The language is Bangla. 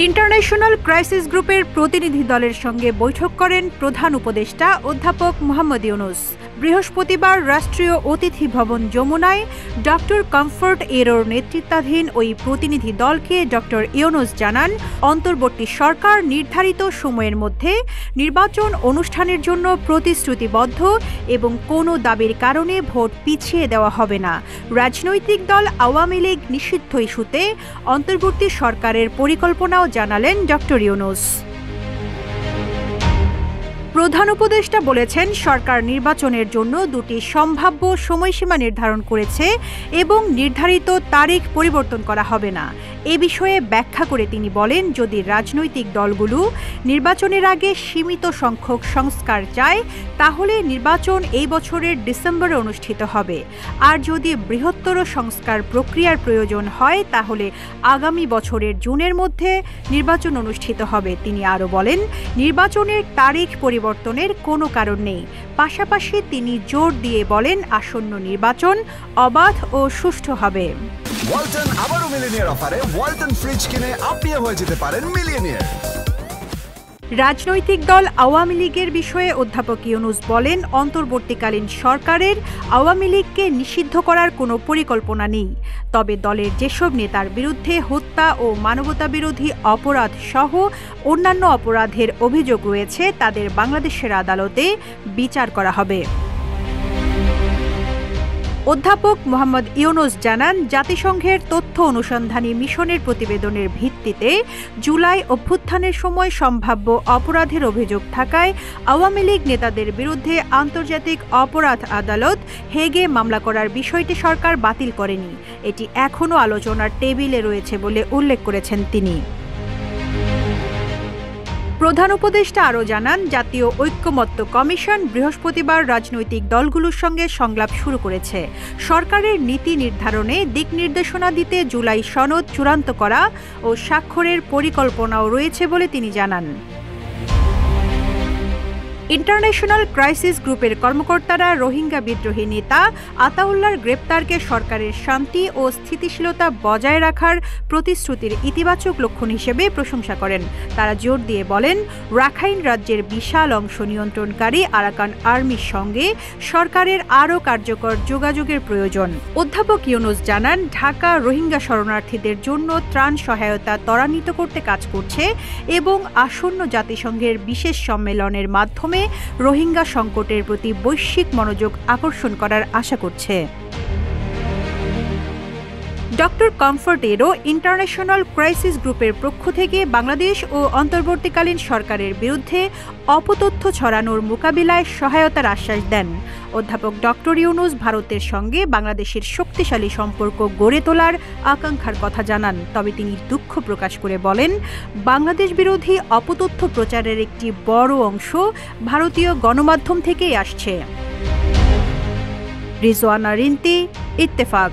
ইন্টারন্যাশনাল ক্রাইসিস গ্রুপের প্রতিনিধি দলের সঙ্গে বৈঠক করেন প্রধান উপদেষ্টা অধ্যাপক মোহাম্মদ ইউনূস। বৃহস্পতিবার রাষ্ট্রীয় অতিথি ভবন যমুনায় ডক্টর কমফোর্ট এরোর নেতৃত্বাধীন ওই প্রতিনিধি দলকে ডক্টর ইউনূস জানান, অন্তর্বর্তী সরকার নির্ধারিত সময়ের মধ্যে নির্বাচন অনুষ্ঠানের জন্য প্রতিশ্রুতিবদ্ধ এবং কোনো দাবির কারণে ভোট পিছিয়ে দেওয়া হবে না। রাজনৈতিক দল আওয়ামী লীগ নিষিদ্ধ ইস্যুতে অন্তর্বর্তী সরকারের পরিকল্পনাও জানালেন ডক্টর ইউনূস। প্রধান উপদেষ্টা বলেছেন, সরকার নির্বাচনের জন্য দুটি সম্ভাব্য সময়সীমা নির্ধারণ করেছে এবং নির্ধারিত তারিখ পরিবর্তন করা হবে না। এ বিষয়ে ব্যাখ্যা করে তিনি বলেন, যদি রাজনৈতিক দলগুলো নির্বাচনের আগে সীমিত সংখ্যক সংস্কার চায় তাহলে নির্বাচন এই বছরের ডিসেম্বরে অনুষ্ঠিত হবে, আর যদি বৃহত্তর সংস্কার প্রক্রিয়ার প্রয়োজন হয় তাহলে আগামী বছরের জুনের মধ্যে নির্বাচন অনুষ্ঠিত হবে। তিনি আরও বলেন, নির্বাচনের তারিখ পরিবর্তনের কোনো কারণ নেই। পাশাপাশি তিনি জোর দিয়ে বলেন, আসন্ন নির্বাচন অবাধ ও সুষ্ঠু হবে। ওয়ালটন আবারও মিলিয়নিয়ার অফারে ওয়ালটন ফ্রিজ কিনে আপনিও হয়ে যেতে পারেন মিলিয়নিয়ার। রাজনৈতিক দল আওয়ামী লীগের বিষয়ে অধ্যাপক ইউনূস বলেন, অন্তর্বর্তীকালীন সরকারের আওয়ামী লীগকে নিষিদ্ধ করার কোনো পরিকল্পনা নেই। তবে দলের যেসব নেতার বিরুদ্ধে হত্যা ও মানবতাবিরোধী অপরাধ সহ অন্যান্য অপরাধের অভিযোগ রয়েছে তাদের বাংলাদেশের আদালতে বিচার করা হবে। অধ্যাপক মোহাম্মদ ইউনূস জানান, জাতিসংঘের তথ্য অনুসন্ধানী মিশনের প্রতিবেদনের ভিত্তিতে জুলাই অভ্যুত্থানের সময় সম্ভাব্য অপরাধের অভিযোগ থাকায় আওয়ামী লীগ নেতাদের বিরুদ্ধে আন্তর্জাতিক অপরাধ আদালত হেগে মামলা করার বিষয়টি সরকার বাতিল করেনি। এটি এখনও আলোচনার টেবিলে রয়েছে বলে উল্লেখ করেছেন তিনি। প্রধান উপদেষ্টা আরও জানান, জাতীয় ঐক্যমত্য কমিশন বৃহস্পতিবার রাজনৈতিক দলগুলোর সঙ্গে সংলাপ শুরু করেছে। সরকারের নীতি নির্ধারণে দিক নির্দেশনা দিতে জুলাই সনদ চূড়ান্ত করা ও স্বাক্ষরের পরিকল্পনাও রয়েছে বলে তিনি জানান। ইন্টারন্যাশনাল ক্রাইসিস গ্রুপের কর্মকর্তারা রোহিঙ্গা বিদ্রোহী নেতা আতাউল্লাহর গ্রেপ্তারকে সরকারের শান্তি ও স্থিতিশীলতা বজায় রাখার প্রতিশ্রুতির ইতিবাচক লক্ষণ হিসেবে প্রশংসা করেন। তারা জোর দিয়ে বলেন, রাখাইন রাজ্যের বিশাল অংশ নিয়ন্ত্রণকারী আরাকান আর্মির সঙ্গে সরকারের আরও কার্যকর যোগাযোগের প্রয়োজন। অধ্যাপক ইউনূস জানান, ঢাকা রোহিঙ্গা শরণার্থীদের জন্য ত্রাণ সহায়তা ত্বরান্বিত করতে কাজ করছে এবং আসন্ন জাতিসংঘের বিশেষ সম্মেলনের মাধ্যমে রোহিঙ্গা সংকটের প্রতি বৈশ্বিক মনোযোগ আকর্ষণ করার আশা করছে। ডক্টর কমফোর্ট এরো ইন্টারন্যাশনাল ক্রাইসিস গ্রুপের পক্ষ থেকে বাংলাদেশ ও অন্তর্বর্তীকালীন সরকারের বিরুদ্ধে অপতথ্য ছড়ানোর মোকাবিলায় সহায়তার আশ্বাস দেন। অধ্যাপক ডক্টর ইউনূস ভারতের সঙ্গে বাংলাদেশের শক্তিশালী সম্পর্ক গড়ে তোলার আকাঙ্ক্ষার কথা জানান। তবে তিনি দুঃখ প্রকাশ করে বলেন, বাংলাদেশ বিরোধী অপতথ্য প্রচারের একটি বড় অংশ ভারতীয় গণমাধ্যম থেকেই আসছে। রিজওয়ানা রিন্তি, ইত্তেফাক।